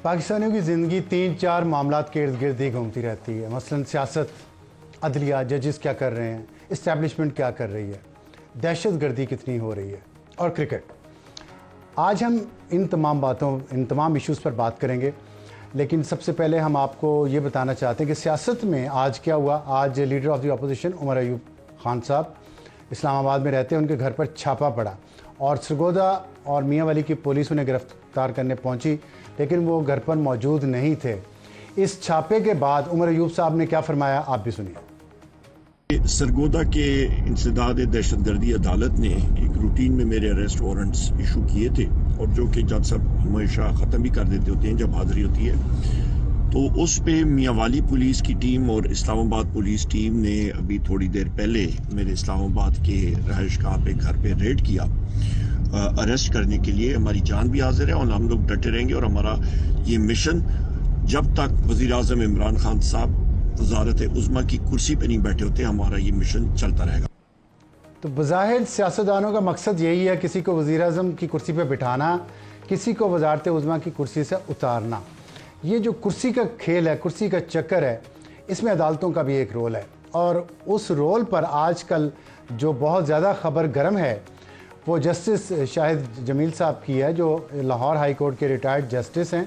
پاکستانیوں کی زندگی 3-4 معاملات کے ارد گرد ہی گھومتی رہتی ہے، مثلا سیاست، عدلیہ، ججز کیا کر رہے ہیں، اسٹیبلشمنٹ کیا کر رہی ہے، دہشت گردی کتنی ہو رہی ہے، اور کرکٹ۔ آج ہم ان تمام ایشوز پر بات کریں گے، لیکن سب سے پہلے ہم آپ کو یہ بتانا چاہتے ہیں کہ سیاست میں آج کیا ہوا۔ آج leader of the opposition Omar Ayub Khan صاحب اسلام آباد میں رہتے ہیں، ان کے گھر پر چھاپا پڑا اور سرگودا اور میاں والی کی پولیس انہیں گرفتار کرنے پہنچی، لیکن وہ گھر پر موجود نہیں تھے۔ اس چھاپے کے بعد عمر ایوب صاحب نے کیا فرمایا، آپ بھی سنیے۔ سرگودا کے انسداد دہشت گردی عدالت نے ایک روٹین میں میرے اریسٹ وارنٹس ایشو کیے تھے، اور جو کہ جج صاحب ہمیشہ ختم بھی کر دیتے ہوتے ہیں جب حاضری ہوتی ہے، تو اس پہ میاں والی پولیس کی ٹیم اور اسلام آباد پولیس ٹیم نے ابھی تھوڑی دیر پہلے میرے اسلام آباد کے رہائش گاہ پہ گھر پہ ریڈ کیا اریسٹ کرنے کے لیے۔ ہماری جان بھی حاضر ہے اور ہم لوگ ڈٹے رہیں گے، اور ہمارا یہ مشن جب تک وزیر اعظم عمران خان صاحب وزارت عظمیٰ کی کرسی پہ نہیں بیٹھے ہوتے، ہمارا یہ مشن چلتا رہے گا۔ تو بظاہر سیاستدانوں کا مقصد یہی ہے، کسی کو وزیر اعظم کی کرسی پہ بٹھانا، کسی کو وزارت عظمیٰ کی کرسی سے اتارنا۔ یہ جو کرسی کا کھیل ہے، کرسی کا چکر ہے، اس میں عدالتوں کا بھی ایک رول ہے، اور اس رول پر آج کل جو بہت زیادہ خبر گرم ہے وہ جسٹس شاہد جمیل صاحب کی ہے، جو لاہور ہائی کورٹ کے ریٹائرڈ جسٹس ہیں،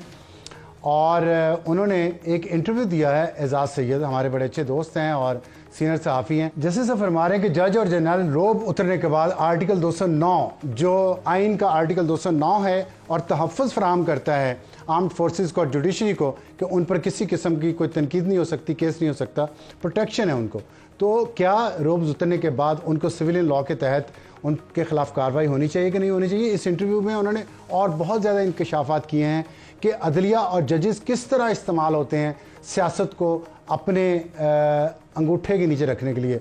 اور انہوں نے ایک انٹرویو دیا ہے۔ اعزاز سید ہمارے بڑے اچھے دوست ہیں اور سینئر صحافی ہیں۔ جسٹس صاحب فرما رہے ہیں کہ جج اور جنرل روب اترنے کے بعد آرٹیکل 209 جو آئین کا آرٹیکل 209 ہے اور تحفظ فراہم کرتا ہے آرمڈ فورسز کو اور جوڈیشری کو کہ ان پر کسی قسم کی کوئی تنقید نہیں ہو سکتی، کیس نہیں ہو سکتا، پروٹیکشن ہے ان کو، تو کیا روبز اترنے کے بعد ان کو سویلین لاء کے تحت ان کے خلاف کارروائی ہونی چاہیے کہ نہیں ہونی چاہیے؟ اس انٹرویو میں انہوں نے اور بہت زیادہ انکشافات کیے ہیں کہ عدلیہ اور ججز کس طرح استعمال ہوتے ہیں سیاست کو اپنے انگوٹھے کے نیچے رکھنے کے لیے۔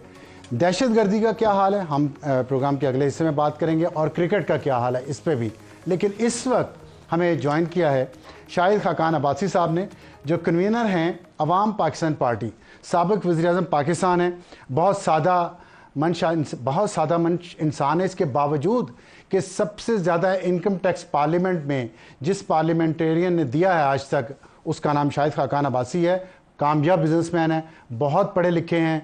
دہشت گردی کا کیا حال ہے ہم پروگرام کے اگلے حصے میں بات کریں گے، اور کرکٹ کا کیا حال ہے اس پہ بھی۔ لیکن اس وقت ہمیں جوائن کیا ہے شاہد خاقان عباسی صاحب نے، جو کنوینر ہیں عوام پاکستان پارٹی، سابق وزیر اعظم پاکستان ہیں، بہت سادہ منش انسان ہے، اس کے باوجود کہ سب سے زیادہ انکم ٹیکس پارلیمنٹ میں جس پارلیمنٹیرین نے دیا ہے آج تک، اس کا نام شاہد خاقان عباسی ہے۔ کامیاب بزنس مین ہے، بہت پڑھے لکھے ہیں،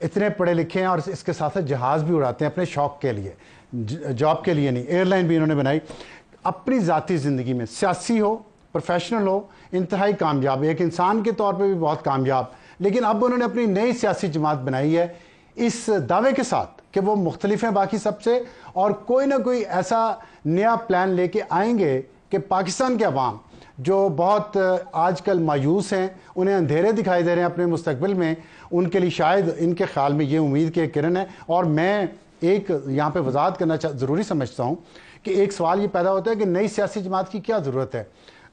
اتنے پڑھے لکھے ہیں، اور اس کے ساتھ ساتھ جہاز بھی اڑاتے ہیں اپنے شوق کے لیے، جاب کے لیے نہیں، ایئر لائن بھی انہوں نے بنائی۔ اپنی ذاتی زندگی میں سیاسی ہو، پروفیشنل ہو، انتہائی کامیاب، ایک انسان کے طور پہ بھی بہت کامیاب، لیکن اب انہوں نے اپنی نئی سیاسی جماعت بنائی ہے اس دعوے کے ساتھ کہ وہ مختلف ہیں باقی سب سے، اور کوئی نہ کوئی ایسا نیا پلان لے کے آئیں گے کہ پاکستان کے عوام جو بہت آج کل مایوس ہیں، انہیں اندھیرے دکھائی دے رہے ہیں اپنے مستقبل میں، ان کے لیے شاید ان کے خیال میں یہ امید کی ایک کرن ہے۔ اور میں ایک یہاں پہ وضاحت کرنا ضروری سمجھتا ہوں کہ ایک سوال یہ پیدا ہوتا ہے کہ نئی سیاسی جماعت کی کیا ضرورت ہے۔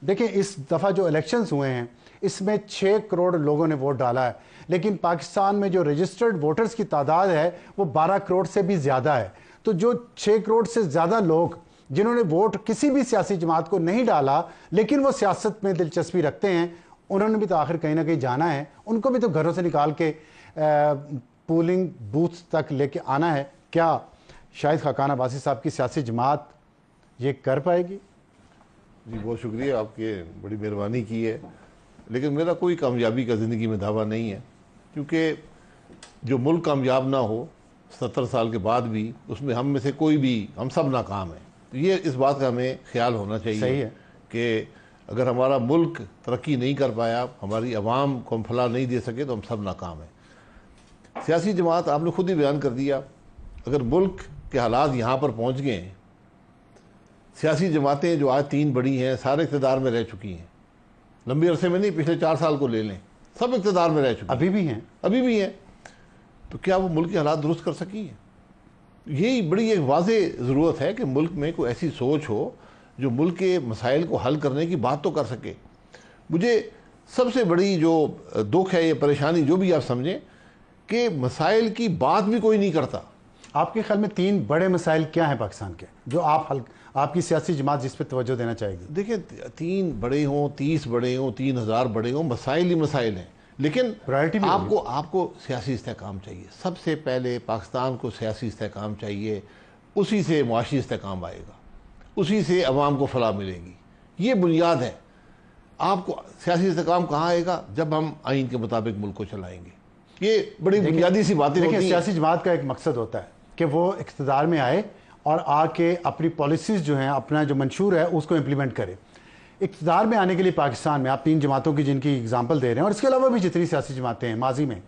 دیکھیں اس دفعہ جو الیکشنز ہوئے ہیں اس میں 6 کروڑ لوگوں نے ووٹ ڈالا ہے، لیکن پاکستان میں جو رجسٹرڈ ووٹرز کی تعداد ہے وہ 12 کروڑ سے بھی زیادہ ہے۔ تو جو 6 کروڑ سے زیادہ لوگ جنہوں نے ووٹ کسی بھی سیاسی جماعت کو نہیں ڈالا لیکن وہ سیاست میں دلچسپی رکھتے ہیں، انہوں نے بھی تو آخر کہیں نہ کہیں جانا ہے، ان کو بھی تو گھروں سے نکال کے پولنگ بوتھ تک لے کے آنا ہے۔ کیا شاہد خاقان عباسی صاحب کی سیاسی جماعت یہ کر پائے گی؟ جی بہت شکریہ، آپ کے بڑی مہربانی کی ہے، لیکن میرا کوئی کامیابی کا زندگی میں دعویٰ نہیں ہے، کیونکہ جو ملک کامیاب نہ ہو 70 سال کے بعد بھی اس میں ہم میں سے کوئی بھی، ہم سب ناکام ہیں۔ یہ اس بات کا ہمیں خیال ہونا چاہیے کہ اگر ہمارا ملک ترقی نہیں کر پایا، ہماری عوام کو ہم فلاح نہیں دے سکے تو ہم سب ناکام ہیں۔ سیاسی جماعت آپ نے خود ہی بیان کر دیا، اگر ملک کے حالات یہاں پر پہنچ گئے ہیں، سیاسی جماعتیں جو آج 3 بڑی ہیں سارے اقتدار میں رہ چکی ہیں، لمبے عرصے میں نہیں، پچھلے 4 سال کو لے لیں، سب اقتدار میں رہ چکی ہیں، ابھی بھی ہیں، تو کیا وہ ملک کے حالات درست کر سکی ہیں؟ یہی بڑی ایک واضح ضرورت ہے کہ ملک میں کوئی ایسی سوچ ہو جو ملک کے مسائل کو حل کرنے کی بات تو کر سکے۔ مجھے سب سے بڑی جو دکھ ہے، یہ پریشانی جو بھی آپ سمجھیں، کہ مسائل کی بات بھی کوئی نہیں کرتا۔ آپ کے خیال میں 3 بڑے مسائل کیا ہیں پاکستان کے جو آپ کی سیاسی جماعت جس پہ توجہ دینا چاہے گی؟ دیکھیں 3 بڑے ہوں، 30 بڑے ہوں، 3000 بڑے ہوں، مسائل ہی مسائل ہیں، لیکن آپ کو سیاسی استحکام چاہیے۔ سب سے پہلے پاکستان کو سیاسی استحکام چاہیے، اسی سے معاشی استحکام آئے گا، اسی سے عوام کو فلاح ملے گی، یہ بنیاد ہے۔ آپ کو سیاسی استحکام کہاں آئے گا؟ جب ہم آئین کے مطابق ملک کو چلائیں گے. یہ بڑی بنیادی سی باتیں ہوتی ہیں. سیاسی جماعت کا ایک مقصد ہوتا ہے کہ وہ اقتدار میں آئے اور آ کے اپنی پالیسیز جو ہیں، اپنا جو منشور ہے اس کو امپلیمنٹ کرے. اقتدار میں آنے کے لیے پاکستان میں آپ 3 جماعتوں کی جن کی اگزامپل دے رہے ہیں، اور اس کے علاوہ بھی جتنی سیاسی جماعتیں ہیں ماضی میں،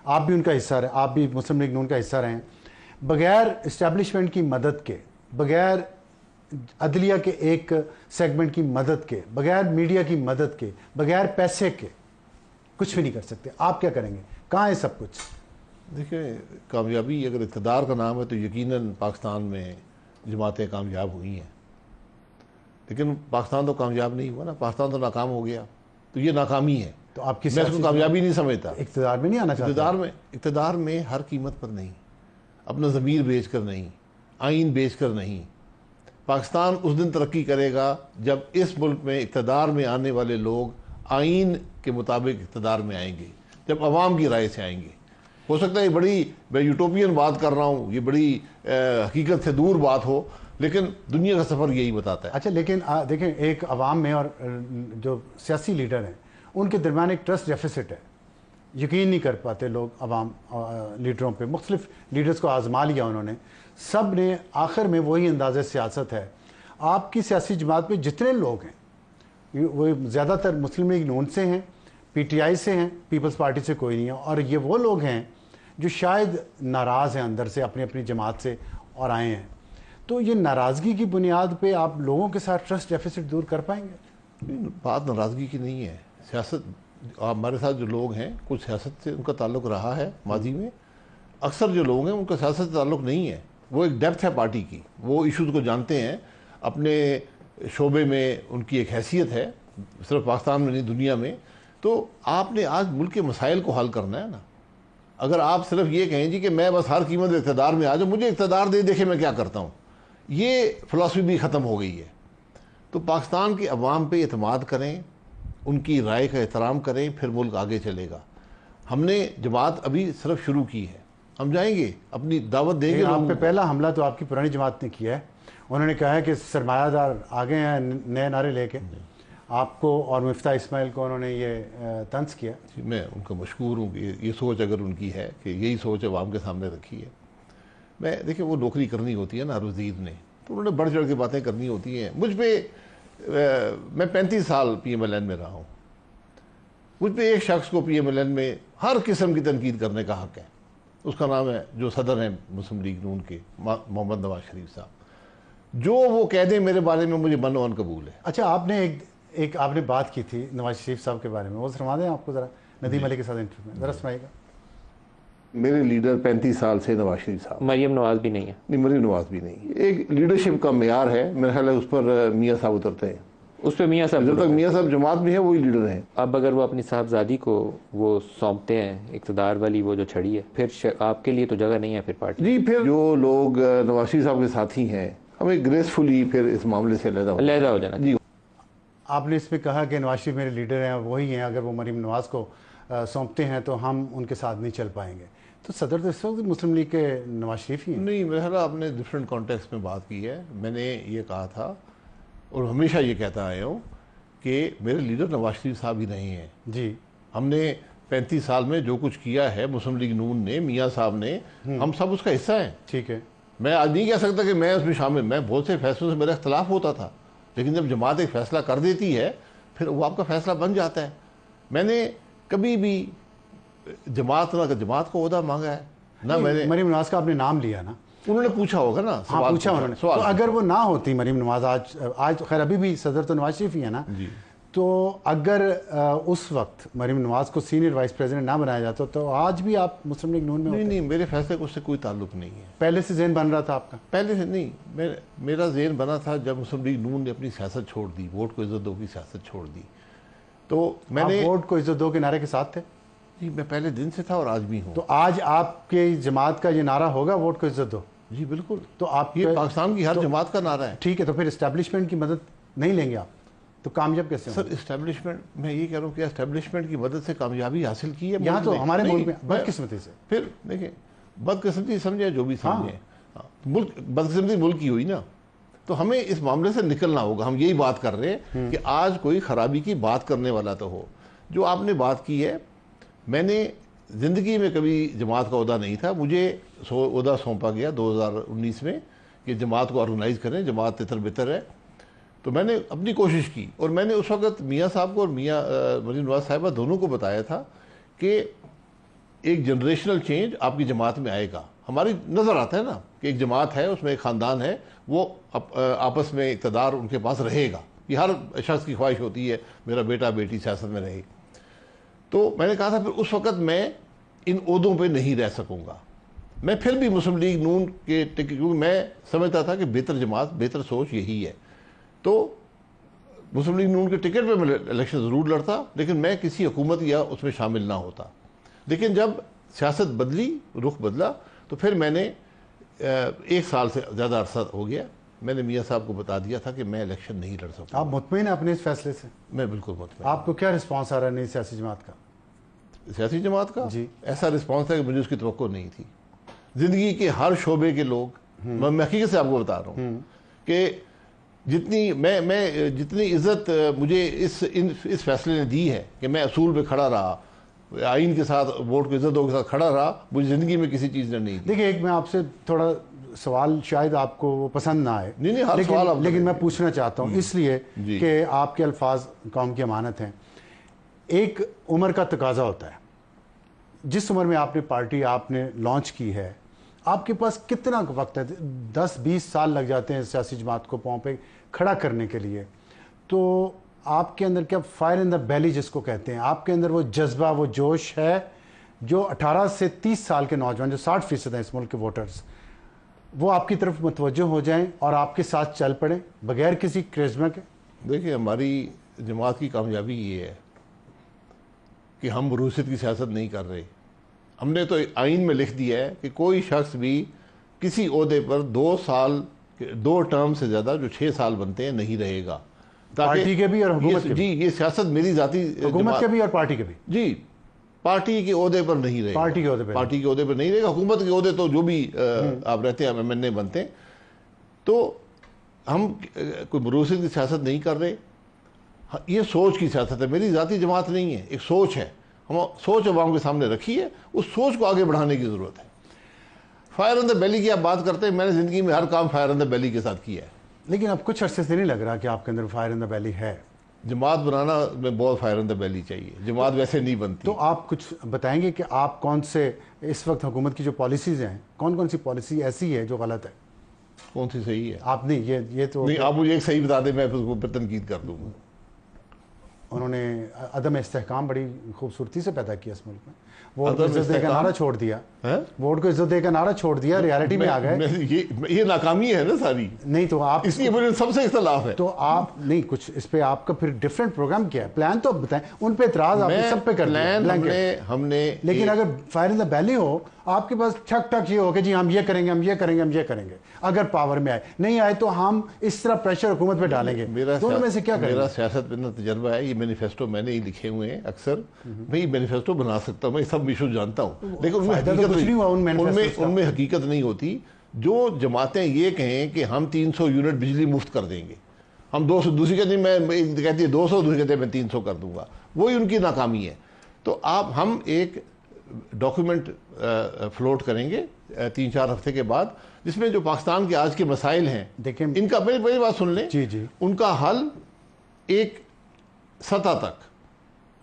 آپ بھی ان کا حصہ رہے، آپ بھی مسلم لیگ نون کا حصہ رہے ہیں، بغیر اسٹیبلشمنٹ کی مدد کے، بغیر عدلیہ کے ایک سیگمنٹ کی مدد کے، بغیر میڈیا کی مدد کے، بغیر پیسے کے کچھ بھی نہیں کر سکتے. آپ کیا کریں گے؟ کہاں ہے سب کچھ؟ دیکھیں، کامیابی اگر اقتدار کا نام ہے تو یقیناً پاکستان میں جماعتیں کامیاب ہوئی ہیں، لیکن پاکستان تو کامیاب نہیں ہوا نا، پاکستان تو ناکام ہو گیا. تو یہ ناکامی ہے. تو آپ کی میں اس کو کامیابی نہیں سمجھتا. اقتدار میں نہیں آنا چاہتے؟ اقتدار میں ہر قیمت پر نہیں، اپنا ضمیر بیچ کر نہیں، آئین بیچ کر نہیں. پاکستان اس دن ترقی کرے گا جب اس ملک میں اقتدار میں آنے والے لوگ آئین کے مطابق اقتدار میں آئیں گے، جب عوام کی رائے سے آئیں گے. ہو سکتا ہے یہ بڑی میں یوٹوپین بات کر رہا ہوں، یہ بڑی حقیقت سے دور بات ہو، لیکن دنیا کا سفر یہی بتاتا ہے. اچھا، لیکن دیکھیں، ایک عوام میں اور جو سیاسی لیڈر ہیں ان کے درمیان ایک ٹرسٹ ڈیفیسٹ ہے. یقین نہیں کر پاتے لوگ عوام لیڈروں پہ. مختلف لیڈرز کو آزما لیا انہوں نے، سب نے آخر میں وہی انداز سیاست ہے. آپ کی سیاسی جماعت میں جتنے لوگ ہیں وہ زیادہ تر مسلم لیگ نون سے ہیں، پی ٹی آئی سے ہیں، پیپلز پارٹی سے کوئی نہیں ہے. اور یہ وہ لوگ ہیں جو شاید ناراض ہیں اندر سے اپنی جماعت سے اور آئے ہیں. تو یہ ناراضگی کی بنیاد پہ آپ لوگوں کے ساتھ ٹرسٹ ڈیفیسٹ دور کر پائیں گے؟ بات ناراضگی کی نہیں ہے. سیاست، ہمارے ساتھ جو لوگ ہیں کچھ سیاست سے ان کا تعلق رہا ہے ماضی میں. اکثر جو لوگ ہیں ان کا سیاست سے تعلق نہیں ہے. وہ ایک ڈیپتھ ہے پارٹی کی، وہ ایشوز کو جانتے ہیں، اپنے شعبے میں ان کی ایک حیثیت ہے، صرف پاکستان میں نہیں دنیا میں. تو آپ نے آج ملک کے مسائل کو حل کرنا ہے نا. اگر آپ صرف یہ کہیں جی کہ میں بس ہر قیمت اقتدار میں آ جاؤں، مجھے اقتدار دے دیکھے میں کیا کرتا ہوں، یہ فلسفی بھی ختم ہو گئی ہے. تو پاکستان کے عوام پہ اعتماد کریں، ان کی رائے کا احترام کریں، پھر ملک آگے چلے گا. ہم نے جماعت ابھی صرف شروع کی ہے، ہم جائیں گے اپنی دعوت دیں گے. آپ پہ پہلا حملہ تو آپ کی پرانی جماعت نے کیا ہے. انہوں نے کہا ہے کہ سرمایہ دار آگے ہیں نئے نعرے لے کے. آپ کو اور مفتاح اسماعیل کو انہوں نے یہ طنز کیا. میں ان کا مشکور ہوں کہ یہ سوچ اگر ان کی ہے کہ یہی سوچ عوام کے سامنے رکھی ہے. میں دیکھیں، وہ نوکری کرنی ہوتی ہے نا روزید نے، تو انہوں نے بڑھ چڑھ کے باتیں کرنی ہوتی ہیں. مجھ پہ میں 35 سال پی ایم ایل این میں رہا ہوں. مجھ پہ ایک شخص کو پی ایم ایل این میں ہر قسم کی تنقید کرنے کا حق ہے. اس کا نام ہے جو صدر ہیں مسلم لیگ نون کے، محمد نواز شریف صاحب. جو وہ کہہ دیں میرے بارے میں مجھے من و عن قبول ہے. اچھا، آپ نے ایک آپ نے بات کی تھی نواز شریف صاحب کے بارے میں، وہ سنوا دیں آپ کو ذرا. ندیم علی کے ساتھ انٹرویو میں ذرا سنائیے گا. میرے لیڈر 35 سال سے نواز شریف صاحب. مریم نواز بھی نہیں ہے. نہیں، مریم نواز بھی نہیں. ایک لیڈرشپ کا معیار ہے، میرا خیال ہے اس پر میاں صاحب اترتے ہیں. اس پہ میاں صاحب، جب تک میاں صاحب جماعت میں ہے وہی لیڈر ہیں. اب اگر وہ اپنی صاحبزادی کو وہ سونپتے ہیں اقتدار والی وہ جو چھڑی ہے، پھر آپ کے لیے تو جگہ نہیں ہے پھر پارٹی. جی، پھر جو لوگ نواز شریف صاحب کے ساتھی ہیں ہمیں گریسفلی پھر اس معاملے سے علیحدہ ہو جانا. جی، آپ نے اس میں کہا کہ نواز شریف میرے لیڈر ہیں، وہی ہیں، اگر وہ مریم نواز کو سونپتے ہیں تو ہم ان کے ساتھ نہیں چل پائیں گے. تو صدر تو اس وقت مسلم لیگ کے نواز شریف ہی ہیں. نہیں، میرا خیال آپ نے ڈفرینٹ کانٹیکس میں بات کی ہے. میں نے یہ کہا تھا اور ہمیشہ یہ کہتا آیا ہوں کہ میرے لیڈر نواز شریف صاحب ہی نہیں ہیں. جی، ہم نے 35 سال میں جو کچھ کیا ہے مسلم لیگ نون نے، میاں صاحب نے، ہم سب اس کا حصہ ہیں. ٹھیک ہے. میں آج نہیں کہہ سکتا کہ میں اس میں شامل. میں بہت سے فیصلوں سے میرا اختلاف ہوتا تھا، لیکن جب جماعت ایک فیصلہ کر دیتی ہے پھر وہ آپ کا فیصلہ بن جاتا ہے. میں نے کبھی بھی جماعت کو عہدہ مانگا ہے نہ. میں نے مریم نواز کا آپ نے نام لیا نا، انہوں نے پوچھا ہوگا نا، ہاں پوچھا انہوں نے. تو اگر وہ نہ ہوتی مریم نواز، آج خیر ابھی بھی صدر تو نواز شریف ہی ہے نا، تو اگر اس وقت مریم نواز کو سینئر وائس پریزیڈنٹ نہ بنایا جاتا تو آج بھی آپ مسلم لیگ نون میں ہوتے؟ نہیں، میرے فیصلے کو اس سے کوئی تعلق نہیں ہے. پہلے سے ذہن بن رہا تھا آپ کا؟ پہلے سے نہیں. میرا ذہن بنا تھا جب مسلم لیگ نون نے اپنی سیاست چھوڑ دی، ووٹ کو عزت دو کی سیاست چھوڑ دی. تو میں نے ووٹ کو عزت دو کے نعرے کے ساتھ تھے. جی، میں پہلے دن سے تھا اور آج بھی ہوں. تو آج آپ کی جماعت کا یہ نعرہ ہوگا ووٹ کو عزت دو؟ جی بالکل. تو آپ یہ پاکستان کی ہر جماعت کا نعرہ ہے. ٹھیک ہے، تو پھر اسٹیبلشمنٹ کی مدد نہیں لیں گے آپ تو کامیاب کیسے سر؟ اسٹیبلشمنٹ، میں یہ کہہ رہا ہوں کہ اسٹیبلشمنٹ کی مدد سے کامیابی حاصل کی ہے یہاں تو ہمارے ملک میں بدقسمتی سے. پھر دیکھیں، بدقسمتی سمجھے جو بھی سمجھیں، ملک بدقسمتی ملک کی ہوئی نا. تو ہمیں اس معاملے سے نکلنا ہوگا. ہم یہی بات کر رہے ہیں کہ آج کوئی خرابی کی بات کرنے والا تو ہو. جو آپ نے بات کی ہے, میں نے زندگی میں کبھی جماعت کا عہدہ نہیں تھا. مجھے عہدہ سونپا گیا 2019 میں کہ جماعت کو آرگنائز کریں, جماعت تتر بتر ہے. تو میں نے اپنی کوشش کی, اور میں نے اس وقت میاں صاحب کو اور میاں مریم نواز صاحبہ دونوں کو بتایا تھا کہ ایک جنریشنل چینج آپ کی جماعت میں آئے گا. ہماری نظر آتا ہے نا کہ ایک جماعت ہے, اس میں ایک خاندان ہے, وہ آپس میں اقتدار ان کے پاس رہے گا. یہ ہر شخص کی خواہش ہوتی ہے میرا بیٹا بیٹی سیاست میں رہے. تو میں نے کہا تھا پھر اس وقت میں ان عہدوں پہ نہیں رہ سکوں گا. میں پھر بھی مسلم لیگ نون کے کیونکہ میں سمجھتا تھا کہ بہتر جماعت, بہتر سوچ یہی ہے. تو مسلم لیگ نون کے ٹکٹ پہ میں الیکشن ضرور لڑتا, لیکن میں کسی حکومت یا اس میں شامل نہ ہوتا. لیکن جب سیاست بدلی, رخ بدلا, تو پھر میں نے 1 سال سے زیادہ عرصہ ہو گیا, میں نے میاں صاحب کو بتا دیا تھا کہ میں الیکشن نہیں لڑ سکتا. آپ مطمئن ہیں اپنے اس فیصلے سے؟ میں بالکل مطمئن. آپ کو کیا رسپانس آ رہا ہے نئی سیاسی جماعت کا؟ سیاسی جماعت کا جی ایسا رسپانس ہے کہ مجھے اس کی توقع نہیں تھی. زندگی کے ہر شعبے کے لوگ, میں حقیقت سے آپ کو بتا رہا ہوں کہ جتنی عزت مجھے اس فیصلے نے دی ہے کہ میں اصول پہ کھڑا رہا, آئین کے ساتھ, ووٹ کی عزتوں کے ساتھ کھڑا رہا, مجھے زندگی میں کسی چیز نے نہیں دی. دیکھیں, ایک میں آپ سے تھوڑا سوال شاید آپ کو وہ پسند نہ آئے, نہیں ہر سوال آپ لیکن میں پوچھنا چاہتا ہوں اس لیے کہ آپ کے الفاظ قوم کی امانت ہیں. ایک عمر کا تقاضا ہوتا ہے. جس عمر میں آپ نے پارٹی آپ نے لانچ کی ہے, آپ کے پاس کتنا وقت ہے؟ 10-20 سال لگ جاتے ہیں سیاسی جماعت کو پاؤں پہ کھڑا کرنے کے لیے. تو آپ کے اندر کیا فائر ان دا بیلی جس کو کہتے ہیں, آپ کے اندر وہ جذبہ, وہ جوش ہے جو 18 سے 30 سال کے نوجوان جو 60% ہیں اس ملک کے ووٹرز, وہ آپ کی طرف متوجہ ہو جائیں اور آپ کے ساتھ چل پڑیں بغیر کسی کرزمہ کے؟ دیکھیں, ہماری جماعت کی کامیابی یہ ہے کہ ہم وراثت کی سیاست نہیں کر رہے. ہم نے تو آئین میں لکھ دیا ہے کہ کوئی شخص بھی کسی عہدے پر 2 ٹرم سے زیادہ جو 6 سال بنتے ہیں نہیں رہے گا. پارٹی کے بھی اور حکومت کے بھی؟ جی, یہ سیاست میری ذاتی, حکومت کے بھی اور پارٹی کے بھی. جی, پارٹی کے عہدے پر نہیں رہے گا. پارٹی کے عہدے پر نہیں رہے گا. حکومت کے عہدے تو جو بھی آپ رہتے ہیں MNA بنتے ہیں. تو ہم کوئی وراثت کی سیاست نہیں کر رہے. یہ سوچ کی سیاست ہے, میری ذاتی جماعت نہیں ہے, ایک سوچ ہے. ہم سوچ عوام کے سامنے رکھی ہے, اس سوچ کو آگے بڑھانے کی ضرورت ہے. فائر آن دا بیلی کی آپ بات کرتے ہیں, میں نے زندگی میں ہر کام فائر آن دا بیلی کے ساتھ کیا ہے. لیکن اب کچھ عرصے سے نہیں لگ رہا کہ آپ کے اندر فائر ان دا بیلی ہے. جماعت بنانا میں بہت فائر آن دا بیلی چاہیے, جماعت ویسے نہیں بنتی. تو آپ کچھ بتائیں گے کہ آپ کون سے اس وقت حکومت کی جو پالیسیز ہیں, کون سی پالیسی ایسی ہے جو غلط ہے, کون سی صحیح ہے؟ آپ نہیں, یہ تو نہیں, آپ مجھے ایک صحیح بتا دیں, میں اس کو پھر تنقید کر دوں گا. انہوں نے عدم استحکام بڑی خوبصورتی سے پیدا کیا اس ملک میں. ووٹ کو عزت دے کا نعرہ چھوڑ دیا, ووٹ کو عزت دے کا نعرہ چھوڑ دیا, ریالٹی میں آ گئے. یہ ناکامی ہے نا ساری. نہیں تو آپ اس لیے مجھے سب سے اختلاف ہے. تو آپ نہیں, کچھ اس پہ آپ کا پھر ڈفرینٹ پروگرام کیا ہے, پلان تو بتائیں. ان پہ اعتراض آپ نے سب پہ کر دیا ہم نے, لیکن اگر فائر ان دا بیلی ہو, آپ کے پاس ٹھک ٹھک یہ ہو کہ جی ہم یہ کریں گے, ہم یہ کریں گے, ہم یہ کریں گے, اگر پاور میں آئے, نہیں آئے تو ہم اس طرح پریشر حکومت پہ ڈالیں گے. دونوں میں سے کیا کریں گے؟ میرا سیاست میں تجربہ ہے, یہ مینیفیسٹو میں نے ہی لکھے ہوئے ہیں اکثر. میں یہ مینیفیسٹو بنا سکتا ہوں, میں سب ایشوز جانتا ہوں, لیکن ان میں حقیقت نہیں ہوتی. جو جماعتیں یہ کہیں کہ ہم 300 یونٹ بجلی مفت کر دیں گے, ہم 200, دوسری کہتی میں کہتی ہے 200, دوسری کہتے ہیں میں 300 کر دوں گا, وہی ان کی ناکامی ہے. تو ہم ایک ڈاکیومنٹ فلوٹ کریں گے 3-4 ہفتے کے بعد, جس میں جو پاکستان کے آج کے مسائل ہیں, ان کا پہلی بات سن لیں, ان کا حل ایک سطح تک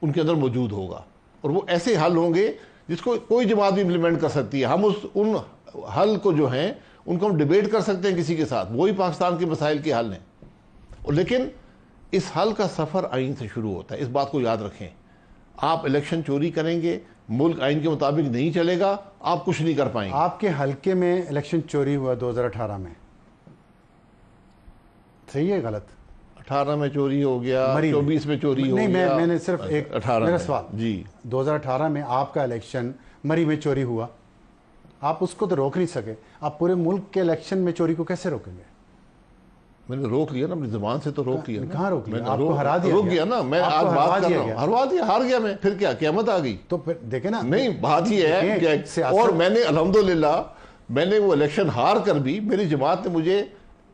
ان کے اندر موجود ہوگا, اور وہ ایسے حل ہوں گے جس کو کوئی جماعت بھی امپلیمنٹ کر سکتی ہے. ہم ان حل کو جو ہیں ان کو ہم ڈیبیٹ کر سکتے ہیں کسی کے ساتھ, وہی پاکستان کے مسائل کے حل ہیں. لیکن اس حل کا سفر آئین سے شروع ہوتا ہے, اس بات کو یاد رکھیں. آپ الیکشن چوری کریں گے, ملک آئین کے مطابق نہیں چلے گا, آپ کچھ نہیں کر پائیں گے. آپ کے حلقے میں الیکشن چوری ہوا 2018 میں, صحیح ہے غلط؟ 18 میں چوری ہو گیا, 24 میں چوری ہو گیا. نہیں, میں نے صرف ایک 18 میرا سوال, جی 2018 میں آپ کا الیکشن مری میں چوری ہوا, آپ اس کو تو روک نہیں سکے, آپ پورے ملک کے الیکشن میں چوری کو کیسے روکیں گے؟ میں نے روک لیا نا, اپنی زبان سے تو روک لیا. کہاں روک لیا؟ آپ کو ہرا دیا. روک گیا نا, میں آج بات کر رہا ہوں, ہروا دیا, ہار گیا میں, پھر کیا قیامت آ گئی؟ تو پھر دیکھیں نا, نہیں بات یہ ہے کہ, اور میں نے الحمدللہ میں نے وہ الیکشن ہار کر بھی میری جماعت نے مجھے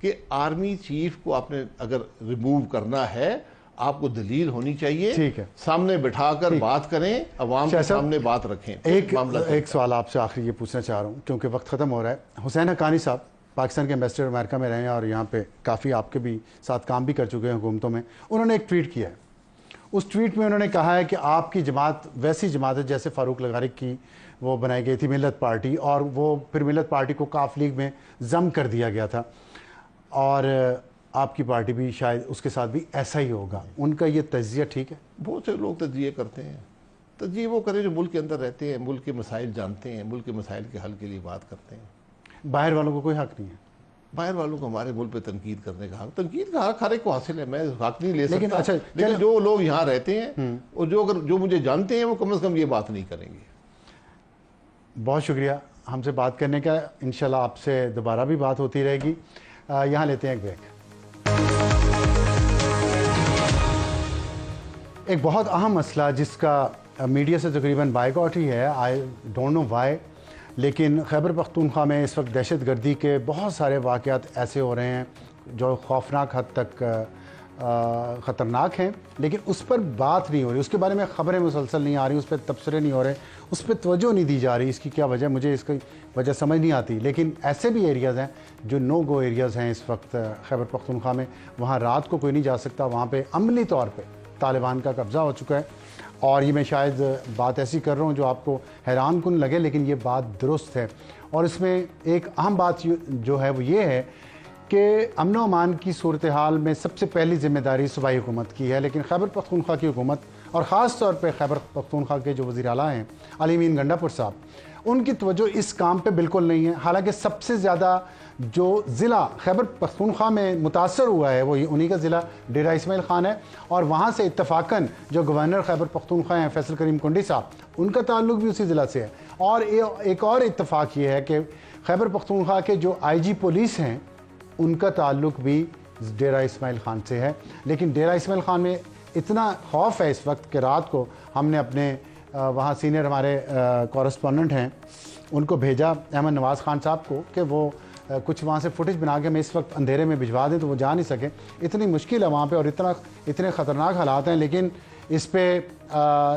کہ آرمی چیف کو آپ نے اگر ریموو کرنا ہے آپ کو دلیل ہونی چاہیے, ٹھیک ہے, سامنے بٹھا کر بات کریں, عوام کے سامنے بات رکھیں. ایک سوال آپ سے آخری یہ پوچھنا چاہ رہا ہوں کیونکہ وقت ختم ہو رہا ہے. حسین حقانی صاحب پاکستان کے ایمبیسڈر امریکہ میں رہے ہیں اور یہاں پہ کافی آپ کے بھی ساتھ کام بھی کر چکے ہیں حکومتوں میں. انہوں نے ایک ٹویٹ کیا ہے, اس ٹویٹ میں انہوں نے کہا ہے کہ آپ کی جماعت ویسی جماعت ہے جیسے فاروق لغارق کی وہ بنائی گئی تھی ملت پارٹی, اور وہ پھر ملت پارٹی کو کاف لیگ میں ضم کر دیا گیا تھا, اور آپ کی پارٹی بھی شاید اس کے ساتھ بھی ایسا ہی ہوگا. ان کا یہ تجزیہ ٹھیک ہے؟ بہت سے لوگ تجزیے کرتے ہیں, تجزیے وہ کریں جو ملک کے اندر رہتے ہیں, ملک کے مسائل جانتے ہیں, ملک کے مسائل کے حل کے لیے بات کرتے ہیں. باہر والوں کو کوئی حق نہیں ہے. باہر والوں کو ہمارے ملک پہ تنقید کرنے کا حق, تنقید کا حق ہر ایک کو حاصل ہے, میں حق نہیں لے سکتا. لیکن جو لوگ یہاں رہتے ہیں اور جو مجھے جانتے ہیں وہ کم از کم یہ بات نہیں کریں گے. بہت شکریہ ہم سے بات کرنے کا. انشاءاللہ آپ سے دوبارہ بھی بات ہوتی رہے گی. یہاں لیتے ہیں ایک بریک. ایک بہت اہم مسئلہ جس کا میڈیا سے تقریباً بائیکاٹ ہی ہے, آئی ڈونٹ نو وائی, لیکن خیبر پختونخوا میں اس وقت دہشت گردی کے بہت سارے واقعات ایسے ہو رہے ہیں جو خوفناک حد تک خطرناک ہیں, لیکن اس پر بات نہیں ہو رہی, اس کے بارے میں خبریں مسلسل نہیں آ رہی, اس پہ تبصرے نہیں ہو رہے, اس پہ توجہ نہیں دی جا رہی. اس کی کیا وجہ, مجھے اس کی وجہ سمجھ نہیں آتی. لیکن ایسے بھی ایریاز ہیں جو نو گو ایریاز ہیں اس وقت خیبر پختونخوا میں, وہاں رات کو کوئی نہیں جا سکتا, وہاں پہ عملی طور پہ طالبان کا قبضہ ہو چکا ہے. اور یہ میں شاید بات ایسی کر رہا ہوں جو آپ کو حیران کن لگے, لیکن یہ بات درست ہے. اور اس میں ایک اہم بات جو ہے وہ یہ ہے کہ امن و امان کی صورتحال میں سب سے پہلی ذمہ داری صوبائی حکومت کی ہے, لیکن خیبر پختونخوا کی حکومت اور خاص طور پہ خیبر پختونخوا کے جو وزیر اعلیٰ ہیں علی امین گنڈا پور صاحب, ان کی توجہ اس کام پہ بالکل نہیں ہے. حالانکہ سب سے زیادہ جو ضلع خیبر پختونخوا میں متاثر ہوا ہے وہ انہی کا ضلع ڈیرہ اسماعیل خان ہے, اور وہاں سے اتفاقاً جو گورنر خیبر پختونخوا ہیں فیصل کریم کنڈی صاحب, ان کا تعلق بھی اسی ضلع سے ہے. اور ایک اور اتفاق یہ ہے کہ خیبر پختونخوا کے جو آئی جی پولیس ہیں ان کا تعلق بھی ڈیرہ اسماعیل خان سے ہے. لیکن ڈیرہ اسماعیل خان میں اتنا خوف ہے اس وقت کہ رات کو ہم نے اپنے وہاں سینئر ہمارے کورسپونڈنٹ ہیں ان کو بھیجا, احمد نواز خان صاحب کو, کہ وہ کچھ وہاں سے فوٹیج بنا کے ہمیں اس وقت اندھیرے میں بھجوا دیں, تو وہ جا نہیں سکے. اتنی مشکل ہے وہاں پہ اور اتنے خطرناک حالات ہیں. لیکن اس پہ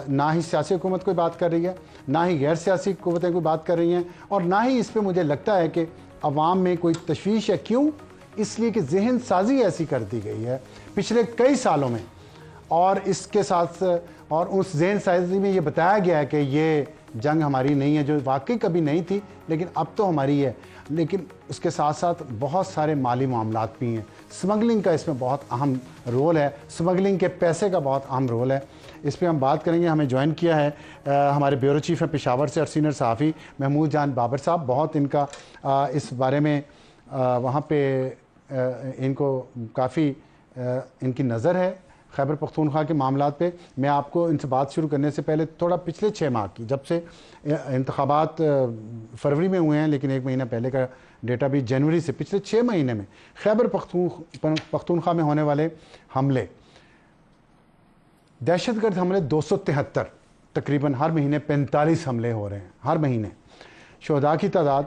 نہ ہی سیاسی حکومت کوئی بات کر رہی ہے, نہ ہی غیر سیاسی قوتیں کوئی بات کر رہی ہیں, اور نہ ہی اس پہ مجھے لگتا ہے کہ عوام میں کوئی تشویش ہے. کیوں؟ اس لیے کہ ذہن سازی ایسی کر دی گئی ہے پچھلے کئی سالوں میں, اور اس کے ساتھ اور اس ذہن سازی میں یہ بتایا گیا ہے کہ یہ جنگ ہماری نہیں ہے, جو واقعی کبھی نہیں تھی لیکن اب تو ہماری ہے. لیکن اس کے ساتھ ساتھ بہت سارے مالی معاملات بھی ہیں. سمگلنگ کا اس میں بہت اہم رول ہے, سمگلنگ کے پیسے کا بہت اہم رول ہے. اس پہ ہم بات کریں گے. ہمیں جوائن کیا ہے ہمارے بیورو چیف ہیں پشاور سے اور سینئر صحافی محمود جان بابر صاحب. بہت ان کا اس بارے میں وہاں پہ ان کو کافی ان کی نظر ہے خیبر پختونخوا کے معاملات پہ. میں آپ کو ان سے بات شروع کرنے سے پہلے تھوڑا پچھلے 6 ماہ کی, جب سے انتخابات فروری میں ہوئے ہیں لیکن 1 مہینہ پہلے کا ڈیٹا بھی جنوری سے, پچھلے 6 مہینے میں خیبر پختونخوا میں ہونے والے حملے, دہشت گرد حملے 273, تقریباً ہر مہینے 45 حملے ہو رہے ہیں ہر مہینے. شہداء کی تعداد,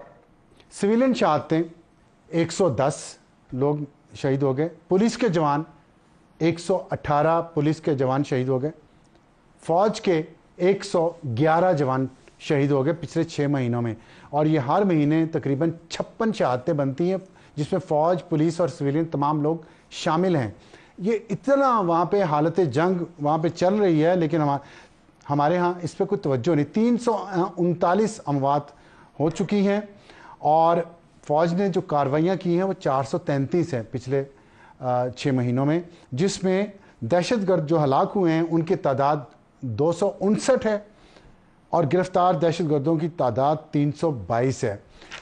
سویلین شہادتیں 110 لوگ شہید ہو گئے, پولیس کے جوان 118 پولیس کے جوان شہید ہو گئے, فوج کے 111 جوان شہید ہو گئے پچھلے 6 مہینوں میں. اور یہ ہر مہینے تقریباً 56 شہادتیں بنتی ہیں جس میں فوج, پولیس اور سویلین تمام لوگ شامل ہیں. یہ اتنا وہاں پہ حالت جنگ وہاں پہ چل رہی ہے, لیکن ہمارے ہاں اس پہ کوئی توجہ نہیں. 339 اموات ہو چکی ہیں اور فوج نے جو کارروائیاں کی ہیں وہ 433 ہیں پچھلے 6 مہینوں میں, جس میں دہشت گرد جو ہلاک ہوئے ہیں ان کی تعداد 259 ہے اور گرفتار دہشت گردوں کی تعداد 322 ہے.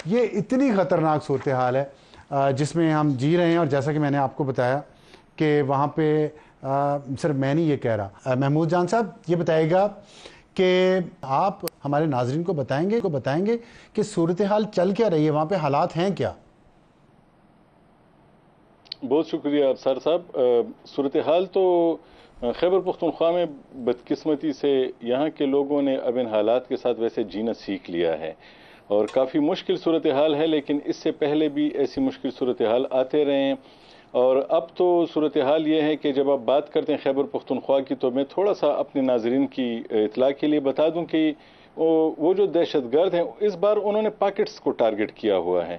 یہ اتنی خطرناک صورتحال ہے جس میں ہم جی رہے ہیں. اور جیسا کہ میں نے آپ کو بتایا کہ وہاں پہ صرف میں نہیں یہ کہہ رہا. محمود جان صاحب یہ بتائے گا کہ آپ ہمارے ناظرین کو بتائیں گے کہ صورتحال چل کیا رہی ہے, وہاں پہ حالات ہیں کیا؟ بہت شکریہ ابصار صاحب. صورتحال تو خیبر پختونخوا میں بدقسمتی سے یہاں کے لوگوں نے اب ان حالات کے ساتھ ویسے جینا سیکھ لیا ہے, اور کافی مشکل صورتحال ہے، لیکن اس سے پہلے بھی ایسی مشکل صورتحال آتے رہے ہیں۔ اور اب تو صورتحال یہ ہے کہ جب آپ بات کرتے ہیں خیبر پختونخوا کی، تو میں تھوڑا سا اپنے ناظرین کی اطلاع کے لیے بتا دوں کہ وہ جو دہشت گرد ہیں اس بار انہوں نے پاکٹس کو ٹارگٹ کیا ہوا ہے۔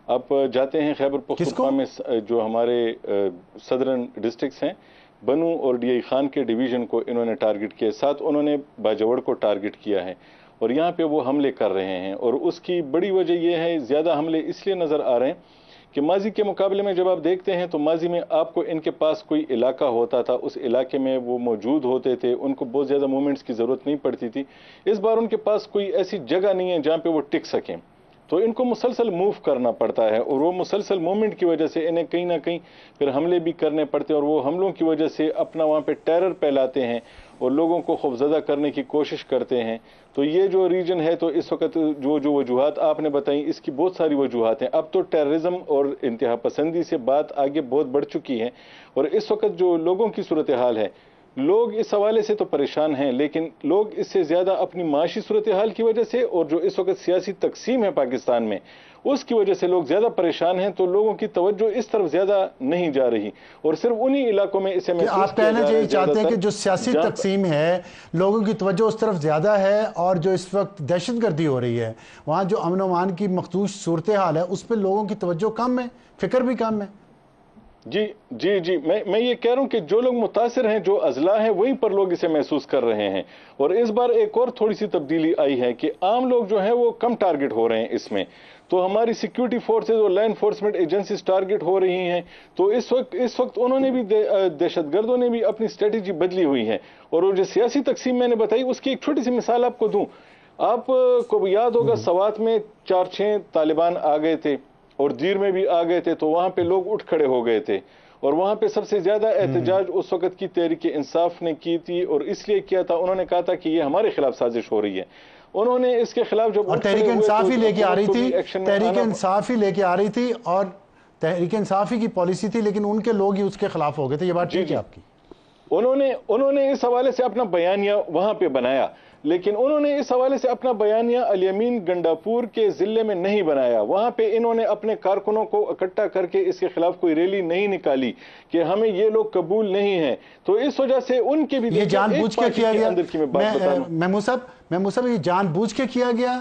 آپ جاتے ہیں خیبر پختونخوا میں جو ہمارے صدرن ڈسٹرکٹس ہیں، بنو اور ڈی آئی خان کے ڈویژن کو انہوں نے ٹارگٹ کیا، ساتھ انہوں نے باجوڑ کو ٹارگٹ کیا ہے اور یہاں پہ وہ حملے کر رہے ہیں۔ اور اس کی بڑی وجہ یہ ہے، زیادہ حملے اس لیے نظر آ رہے ہیں کہ ماضی کے مقابلے میں جب آپ دیکھتے ہیں تو ماضی میں آپ کو ان کے پاس کوئی علاقہ ہوتا تھا، اس علاقے میں وہ موجود ہوتے تھے، ان کو بہت زیادہ موومنٹس کی ضرورت نہیں پڑتی تھی۔ اس بار ان کے پاس کوئی ایسی جگہ نہیں ہے جہاں پہ وہ ٹک سکیں، تو ان کو مسلسل موو کرنا پڑتا ہے، اور وہ مسلسل موومنٹ کی وجہ سے انہیں کہیں نہ کہیں پھر حملے بھی کرنے پڑتے ہیں، اور وہ حملوں کی وجہ سے اپنا وہاں پہ ٹیرر پھیلاتے ہیں اور لوگوں کو خوفزدہ کرنے کی کوشش کرتے ہیں۔ تو یہ جو ریجن ہے، تو اس وقت جو وجوہات آپ نے بتائیں، اس کی بہت ساری وجوہات ہیں۔ اب تو ٹیررزم اور انتہا پسندی سے بات آگے بہت بڑھ چکی ہے، اور اس وقت جو لوگوں کی صورتحال ہے، لوگ اس حوالے سے تو پریشان ہیں، لیکن لوگ اس سے زیادہ اپنی معاشی صورتحال کی وجہ سے اور جو اس وقت سیاسی تقسیم ہے پاکستان میں، اس کی وجہ سے لوگ زیادہ پریشان ہیں، تو لوگوں کی توجہ اس طرف زیادہ نہیں جا رہی، اور صرف انہی علاقوں میں اسے محسوس آپ کہنا یہی چاہتے ہیں کہ جو سیاسی تقسیم ہے، لوگوں کی توجہ اس طرف زیادہ ہے، اور جو اس وقت دہشت گردی ہو رہی ہے، وہاں جو امن و امان کی مخدوش صورتحال ہے، اس پہ لوگوں کی توجہ کم ہے، فکر بھی کم ہے۔ جی میں یہ کہہ رہا ہوں کہ جو لوگ متاثر ہیں، جو اضلاع ہیں، وہیں پر لوگ اسے محسوس کر رہے ہیں۔ اور اس بار ایک اور تھوڑی سی تبدیلی آئی ہے کہ عام لوگ جو ہیں وہ کم ٹارگٹ ہو رہے ہیں اس میں، تو ہماری سیکیورٹی فورسز اور لا انفورسمنٹ ایجنسیز ٹارگٹ ہو رہی ہیں، تو اس وقت انہوں نے بھی دہشت گردوں نے بھی اپنی اسٹریٹجی بدلی ہوئی ہے۔ اور وہ جو سیاسی تقسیم میں نے بتائی، اس کی ایک چھوٹی سی مثال آپ کو دوں۔ آپ کو یاد ہوگا سوات میں 4-6 طالبان آ گئے تھے اور دیر میں بھی آ گئے تھے، تو وہاں پہ لوگ اٹھ کھڑے ہو گئے تھے، اور وہاں پہ سب سے زیادہ احتجاج اس وقت کی تحریک انصاف نے کی تھی، اور اس لیے کیا تھا، انہوں نے کہا تھا کہ یہ ہمارے خلاف سازش ہو رہی ہے۔ انہوں نے اس کے خلاف جب تحریک انصاف ہی لے کے آ رہی تھی، تحریک انصاف ہی لے کے آ رہی تھی، اور تحریک انصاف ہی کی پالیسی تھی، لیکن ان کے لوگ ہی اس کے خلاف ہو گئے تھے۔ یہ بات ٹھیک ہے آپ کی؟ انہوں نے اس حوالے سے اپنا بیانیہ وہاں پہ بنایا، لیکن انہوں نے اس حوالے سے اپنا بیانیہ الیمین گنڈاپور کے ضلع میں نہیں بنایا۔ وہاں پہ انہوں نے اپنے کارکنوں کو اکٹھا کر کے اس کے خلاف کوئی ریلی نہیں نکالی کہ ہمیں یہ لوگ قبول نہیں ہیں، تو اس وجہ سے ان کے بھی یہ جان بوجھ کے کیا گیا؟ محمود صاحب، یہ جان بوجھ کے کیا گیا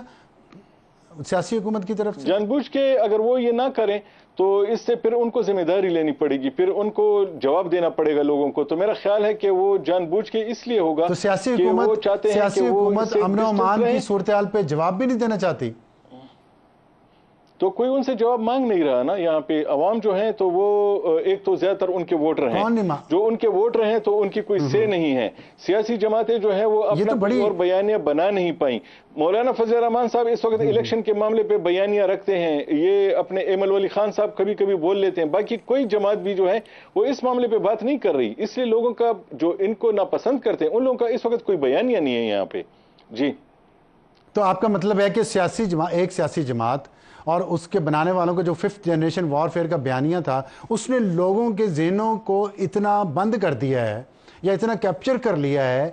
سیاسی حکومت کی طرف سے؟ جان بوجھ کے اگر وہ یہ نہ کریں تو اس سے پھر ان کو ذمہ داری لینی پڑے گی، پھر ان کو جواب دینا پڑے گا لوگوں کو۔ تو میرا خیال ہے کہ وہ جان بوجھ کے اس لیے ہوگا تو سیاسی حکومت امن و امان کی صورتحال پہ جواب بھی نہیں دینا چاہتی، تو کوئی ان سے جواب مانگ نہیں رہا نا۔ یہاں پہ عوام جو ہیں تو وہ ایک تو زیادہ تر ان کے ووٹر ہیں، جو ان کے ووٹر ہیں تو ان کی کوئی سے نہیں ہے۔ سیاسی جماعتیں جو ہیں وہ اپنا کوئی اور بیانیہ بنا نہیں پائیں۔ مولانا فضل الرحمان صاحب اس وقت الیکشن کے معاملے پہ بیانیہ رکھتے ہیں، یہ اپنے ایمل ولی خان صاحب کبھی کبھی بول لیتے ہیں، باقی کوئی جماعت بھی جو ہے وہ اس معاملے پہ بات نہیں کر رہی، اس لیے لوگوں کا جو ان کو ناپسند کرتے ہیں ان لوگوں کا اس وقت کوئی بیانیہ نہیں ہے یہاں پہ۔ جی، تو آپ کا مطلب ہے کہ ایک سیاسی جماعت اور اس کے بنانے والوں کا جو 5th جنریشن وارفیئر کا بیانیہ تھا، اس نے لوگوں کے ذہنوں کو اتنا بند کر دیا ہے یا اتنا کیپچر کر لیا ہے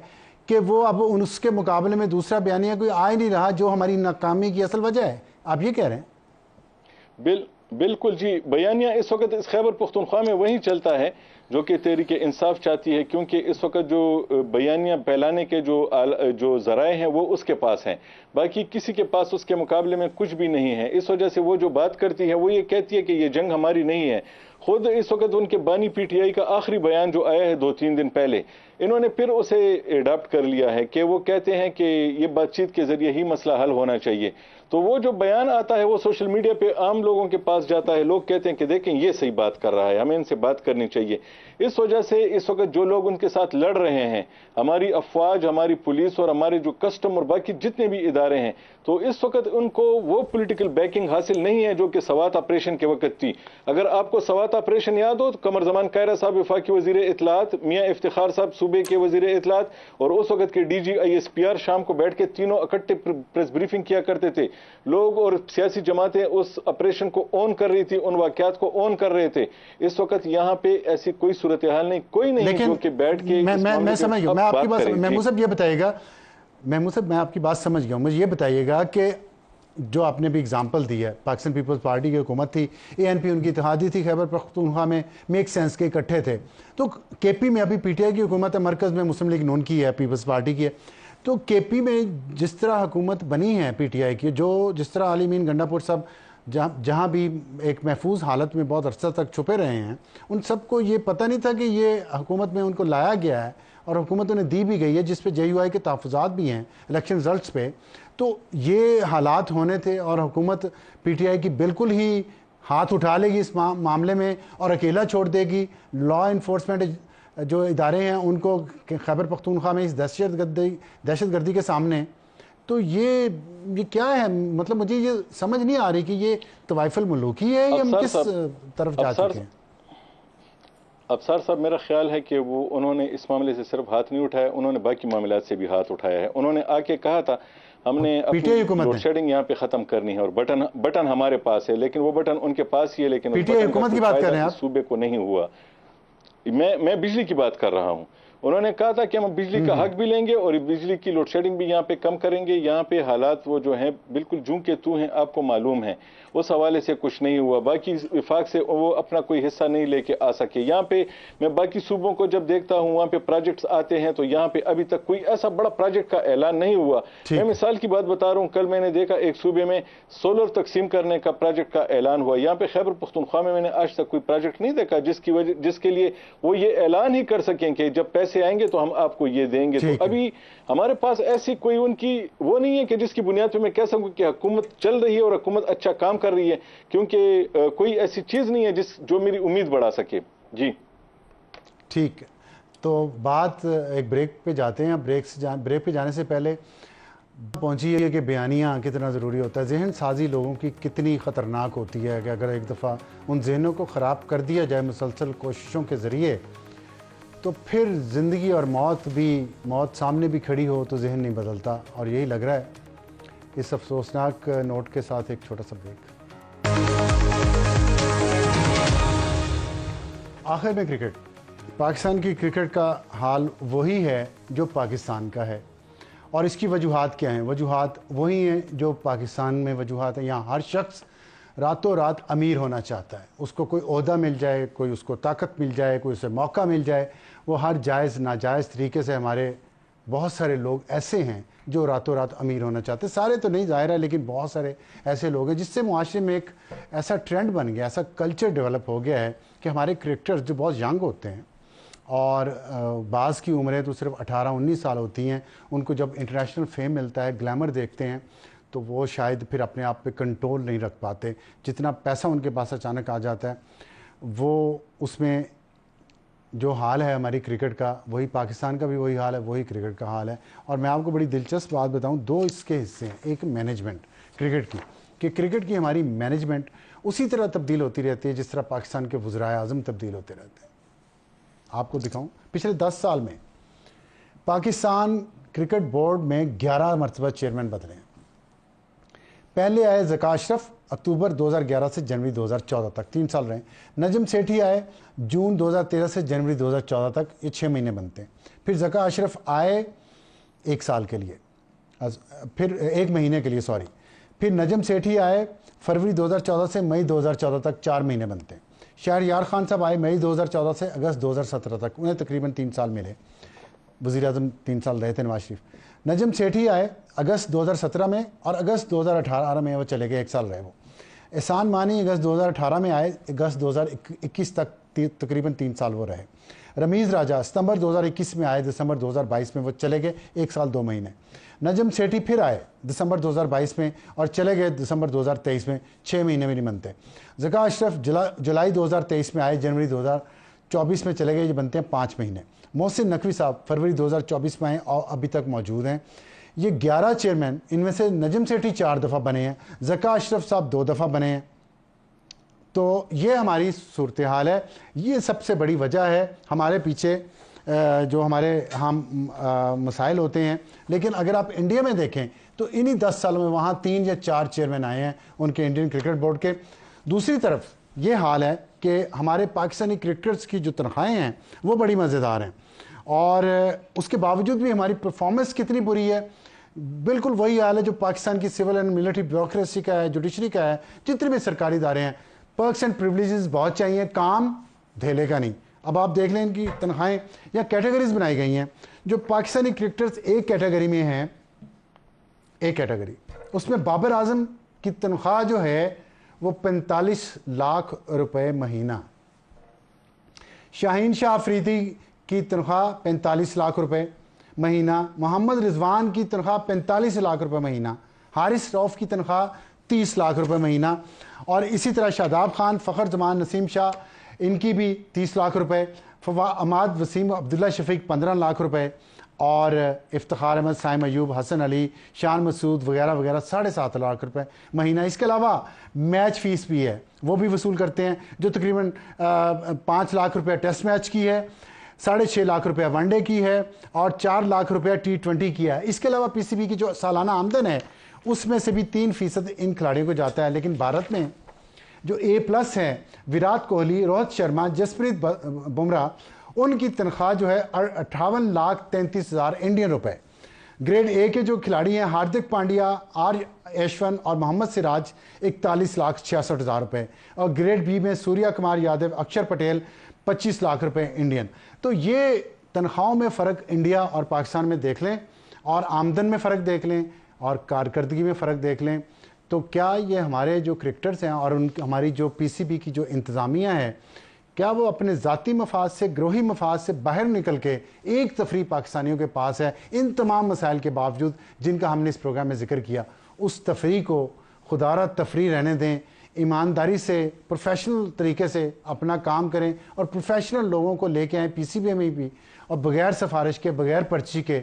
کہ وہ اب اس کے مقابلے میں دوسرا بیانیہ کوئی آ ہی نہیں رہا، جو ہماری ناکامی کی اصل وجہ ہے۔ آپ یہ کہہ رہے ہیں؟ بالکل جی، بیانیہ اس وقت اس خیبر پختونخوا میں وہی چلتا ہے جو کہ تحریک انصاف چاہتی ہے، کیونکہ اس وقت جو بیانیہ پھیلانے کے جو ذرائع ہیں وہ اس کے پاس ہیں، باقی کسی کے پاس اس کے مقابلے میں کچھ بھی نہیں ہے۔ اس وجہ سے وہ جو بات کرتی ہے وہ یہ کہتی ہے کہ یہ جنگ ہماری نہیں ہے۔ خود اس وقت ان کے بانی پی ٹی آئی کا آخری بیان جو آیا ہے 2-3 دن پہلے، انہوں نے پھر اسے اڈاپٹ کر لیا ہے کہ وہ کہتے ہیں کہ یہ بات چیت کے ذریعے ہی مسئلہ حل ہونا چاہیے۔ تو وہ جو بیان آتا ہے وہ سوشل میڈیا پہ عام لوگوں کے پاس جاتا ہے، لوگ کہتے ہیں کہ دیکھیں یہ صحیح بات کر رہا ہے، ہمیں ان سے بات کرنی چاہیے۔ اس وجہ سے اس وقت جو لوگ ان کے ساتھ لڑ رہے ہیں، ہماری افواج، ہماری پولیس اور ہمارے جو کسٹم اور باقی جتنے بھی ادارے ہیں، تو اس وقت ان کو وہ پولیٹیکل بیکنگ حاصل نہیں ہے جو کہ سوات آپریشن کے وقت تھی۔ اگر آپ کو سوات آپریشن یاد ہو تو قمر زمان کائرہ صاحب وفاقی وزیر اطلاعات، میاں افتخار صاحب صوبے کے وزیر اطلاعات، اور اس وقت کے ڈی جی ISPR شام کو بیٹھ کے تینوں اکٹھے پریس بریفنگ کیا کرتے تھے۔ لوگ اور سیاسی جماعتیں اس آپریشن کو اون کر رہی تھی، ان واقعات کو اون کر رہے تھے۔ اس وقت یہاں پہ ایسی کوئی صورتحال نہیں، کوئی نہیں جو کہ بیٹھ کے میں سمجھ گیا، میں آپ کی بات، محمود صاحب یہ بتائیے گا، محمود صاحب میں آپ کی بات سمجھ گیا ہوں، مجھے یہ بتائیے گا کہ جو آپ نے بھی اگزامپل دی ہے، پاکستان پیپلز پارٹی کی حکومت تھی، ANP ان کی اتحادی تھی خیبر پختونخوا میں، میک سینس کے اکٹھے تھے. تو KP میں ابھی PTI کی حکومت ہے، مرکز میں مسلم لیگ نون کی ہے، پیپلز پارٹی کی ہے. تو KP میں جس طرح حکومت بنی ہے PTI کی، جس طرح علی مین گنڈا پور صاحب جہاں بھی ایک محفوظ حالت میں بہت عرصہ تک چھپے رہے ہیں، ان سب کو یہ پتہ نہیں تھا کہ یہ حکومت میں ان کو لایا گیا ہے اور حکومت انہیں دی بھی گئی ہے، جس پہ JUI کے تحفظات بھی ہیں الیکشن رزلٹس پہ. تو یہ حالات ہونے تھے اور حکومت PTI کی بالکل ہی ہاتھ اٹھا لے گی اس معاملے میں اور اکیلا چھوڑ دے گی. لا انفورسمنٹ جو ادارے ہیں ان کو خیبر پختونخوا میں اس دہشت گردی کے سامنے، تو یہ کیا ہے؟ مطلب مجھے یہ سمجھ نہیں آ رہی کہ یہ طوائف الملوکی ہے یا ہم کس طرف جا چکے ہیں؟ ابصار صاحب، میرا خیال ہے کہ انہوں نے اس معاملے سے صرف ہاتھ نہیں اٹھایا، انہوں نے باقی معاملات سے بھی ہاتھ اٹھایا ہے. انہوں نے آ کے کہا تھا ہم نے اپنی لوڈ شیڈنگ یہاں پہ ختم کرنی ہے اور بٹن ہمارے پاس ہے، لیکن وہ بٹن ان کے پاس ہی ہے، لیکن PTI حکومت کی بات کر رہے ہیں آپ؟ صوبے کو نہیں ہوا. میں بجلی کی بات کر رہا ہوں. انہوں نے کہا تھا کہ ہم بجلی کا حق بھی لیں گے اور بجلی کی لوڈ شیڈنگ بھی یہاں پہ کم کریں گے. یہاں پہ حالات وہ جو ہیں بالکل جوں کے تو ہیں، آپ کو معلوم ہے. اس حوالے سے کچھ نہیں ہوا. باقی وفاق سے وہ اپنا کوئی حصہ نہیں لے کے آ سکے. یہاں پہ میں باقی صوبوں کو جب دیکھتا ہوں وہاں پہ پروجیکٹس آتے ہیں تو یہاں پہ ابھی تک کوئی ایسا بڑا پروجیکٹ کا اعلان نہیں ہوا. میں مثال کی بات بتا رہا ہوں، کل میں نے دیکھا ایک صوبے میں سولر تقسیم کرنے کا پروجیکٹ کا اعلان ہوا. یہاں پہ خیبر پختونخوا میں نے آج تک کوئی پروجیکٹ نہیں دیکھا جس کے لیے وہ یہ اعلان ہی کر سکیں کہ جب پیسے آئیں گے تو ہم آپ کو یہ دیں گے. تو ابھی ہمارے پاس ایسی کوئی ان کی وہ نہیں ہے کہ جس کی بنیاد پہ میں کہہ سکوں کہ حکومت چل رہی ہے اور حکومت اچھا کام کر رہی ہے، کیونکہ کوئی ایسی چیز نہیں ہے جو میری امید بڑھا سکے. جی ٹھیک ہے، تو بات ایک بریک پہ جاتے ہیں. بریک پہ جانے سے پہلے پہنچی ہے کہ بیانیہ کتنا ضروری ہوتا ہے. ذہن سازی لوگوں کی کتنی خطرناک ہوتی ہے کہ اگر ایک دفعہ ان ذہنوں کو خراب کر دیا جائے مسلسل کوششوں کے ذریعے، تو پھر زندگی اور موت سامنے بھی کھڑی ہو تو ذہن نہیں بدلتا. اور یہی لگ رہا ہے. اس افسوسناک نوٹ کے ساتھ ایک چھوٹا سا بریک. آخر میں کرکٹ. پاکستان کی کرکٹ کا حال وہی ہے جو پاکستان کا ہے، اور اس کی وجوہات کیا ہیں؟ وجوہات وہی ہیں جو پاکستان میں وجوہات ہیں. یہاں ہر شخص راتوں رات امیر ہونا چاہتا ہے. اس کو کوئی عہدہ مل جائے، کوئی اس کو طاقت مل جائے، کوئی اسے موقع مل جائے. وہ ہر جائز ناجائز طریقے سے، ہمارے بہت سارے لوگ ایسے ہیں جو راتوں رات امیر ہونا چاہتے ہیں. سارے تو نہیں ظاہر ہے، لیکن بہت سارے ایسے لوگ ہیں جس سے معاشرے میں ایک ایسا ٹرینڈ بن گیا، ایسا کلچر ڈیولپ ہو گیا ہے کہ ہمارے کرکٹرز جو بہت ینگ ہوتے ہیں اور بعض کی عمریں تو صرف 18-19 سال ہوتی ہیں، ان کو جب انٹرنیشنل فیم ملتا ہے، گلیمر دیکھتے ہیں، تو وہ شاید پھر اپنے آپ پہ کنٹرول نہیں رکھ پاتے. جتنا پیسہ ان کے پاس اچانک آ جاتا ہے، وہ اس میں جو حال ہے ہماری کرکٹ کا، وہی پاکستان کا بھی وہی حال ہے، وہی کرکٹ کا حال ہے. اور میں آپ کو بڑی دلچسپ بات بتاؤں، دو اس کے حصے ہیں. ایک مینجمنٹ کرکٹ کی، کہ کرکٹ کی ہماری مینجمنٹ اسی طرح تبدیل ہوتی رہتی ہے جس طرح پاکستان کے وزرائے اعظم تبدیل ہوتے رہتے ہیں. آپ کو دکھاؤں، پچھلے 10 سال میں پاکستان کرکٹ بورڈ میں 11 مرتبہ چیئرمین بدلے ہیں. پہلے آئے ذکا اشرف اکتوبر 2011 سے جنوری 2014 تک، 3 سال رہے. نجم سیٹھی آئے جون 2013 سے جنوری 2014 تک، یہ 6 مہینے بنتے ہیں. پھر ذکا اشرف آئے 1 سال کے لیے، پھر 1 مہینے کے لیے سوری. پھر نجم سیٹھی آئے فروری 2014 سے مئی 2014 تک، 4 مہینے بنتے ہیں. شہریار خان صاحب آئے مئی 2014 سے اگست 2017 تک، انہیں تقریباً 3 سال ملے. وزیر اعظم 3 سال رہے تھے نواز شریف. نجم سیٹھی آئے اگست 2017 میں اور اگست 2018 میں وہ چلے گئے، 1 سال رہے وہ. احسان مانی اگست 2018 میں آئے، اگست 2021 تک تقریباً 3 سال وہ رہے. رمیز راجہ ستمبر 2021 میں آئے، دسمبر 2022 میں وہ چلے گئے، 1 سال 2 مہینے. نجم سیٹھی پھر آئے دسمبر 2022 میں اور چلے گئے دسمبر 2023 میں، 6 مہینے بھی نہیں بنتے. ذکا اشرف جولائی 2023 میں آئے، جنوری 2024 میں چلے گئے، یہ بنتے ہیں 5 مہینے. محسن نقوی صاحب فروری 2024 میں آئے اور ابھی تک موجود ہیں. یہ 11 چیئرمین، ان میں سے نجم سیٹھی 4 دفعہ بنے ہیں، ذکا اشرف صاحب 2 دفعہ بنے ہیں. تو یہ ہماری صورتحال ہے. یہ سب سے بڑی وجہ ہے ہمارے پیچھے جو ہمارے مسائل ہوتے ہیں. لیکن اگر آپ انڈیا میں دیکھیں تو انہی 10 سالوں میں وہاں 3 یا 4 چیئرمین آئے ہیں ان کے انڈین کرکٹ بورڈ کے. دوسری طرف یہ حال ہے کہ ہمارے پاکستانی کرکٹرز کی جو تنخواہیں ہیں وہ بڑی مزیدار ہیں، اور اس کے باوجود بھی ہماری پرفارمنس کتنی بری ہے. بالکل وہی حال ہے جو پاکستان کی سول اینڈ ملٹری بیوروکریسی کا ہے, جوڈیشری کا ہے, جتنے بھی سرکاری ادارے ہیں. پرکس اینڈ پریولیجز بہت چاہیے, کام دھیلے کا نہیں. اب آپ دیکھ لیں ان کی تنخواہیں یا کیٹیگریز بنائی گئی ہیں. جو پاکستانی کرکٹرز ایک کیٹیگری میں ہیں, ایک کیٹیگری, اس میں بابر اعظم کی تنخواہ جو ہے وہ 45 لاکھ روپے مہینہ, شاہین شاہ آفریدی کی تنخواہ 45 لاکھ روپے مہینہ, محمد رضوان کی تنخواہ 45 لاکھ روپے مہینہ, حارث رؤف کی تنخواہ 30 لاکھ روپے مہینہ, اور اسی طرح شاداب خان, فخر زمان, نسیم شاہ, ان کی بھی 30 لاکھ روپے, عماد وسیم, عبداللہ شفیق 15 لاکھ روپے, اور افتخار احمد, سائم ایوب, حسن علی, شان مسعود وغیرہ وغیرہ 7.5 لاکھ روپے مہینہ. اس کے علاوہ میچ فیس بھی ہے, وہ بھی وصول کرتے ہیں, جو تقریباً 5 لاکھ روپے ٹیسٹ میچ کی ہے, 6.5 لاکھ روپے ون ڈے کی ہے, اور 4 لاکھ روپے T20 کی ہے. اس کے علاوہ پی سی بی کی جو سالانہ آمدن ہے اس میں سے بھی 3% ان کھلاڑیوں کو جاتا ہے. لیکن بھارت میں جو A+ ہیں, وراٹ کوہلی, روہت شرما, جسپریت بمراہ, ان کی تنخواہ جو ہے 58,33,000 انڈین روپے. گریڈ A کے جو کھلاڑی ہیں, ہاردک پانڈیا, آر ایشون اور محمد سراج, 41,66,000 روپے, اور گریڈ B میں سوریا کمار یادو, اکشر پٹیل, 25 لاکھ روپے انڈین. تو یہ تنخواہوں میں فرق انڈیا اور پاکستان میں دیکھ لیں, اور آمدن میں فرق دیکھ لیں, اور کارکردگی میں فرق دیکھ لیں, تو کیا یہ ہمارے جو کرکٹرز ہیں اور ہماری جو پی سی بی کی جو انتظامیہ ہے, کیا وہ اپنے ذاتی مفاد سے, گروہی مفاد سے باہر نکل کے ایک تفریح پاکستانیوں کے پاس ہے, ان تمام مسائل کے باوجود جن کا ہم نے اس پروگرام میں ذکر کیا, اس تفریح کو خدا را تفریح رہنے دیں, ایمانداری سے, پروفیشنل طریقے سے اپنا کام کریں, اور پروفیشنل لوگوں کو لے کے آئیں پی سی بی میں بھی, اور بغیر سفارش کے, بغیر پرچی کے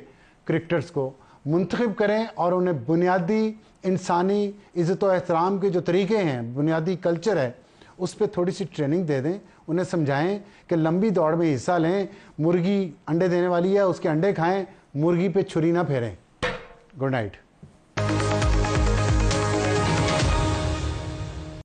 کرکٹرز کو منتخب کریں, اور انہیں بنیادی انسانی عزت و احترام کے جو طریقے ہیں, بنیادی کلچر ہے, اس پہ تھوڑی سی ٹریننگ دے دیں. انہیں سمجھائیں کہ لمبی دوڑ میں حصہ لیں, مرغی انڈے دینے والی ہے, اس کے انڈے کھائیں, مرغی پہ چھری نہ پھیریں. Good night.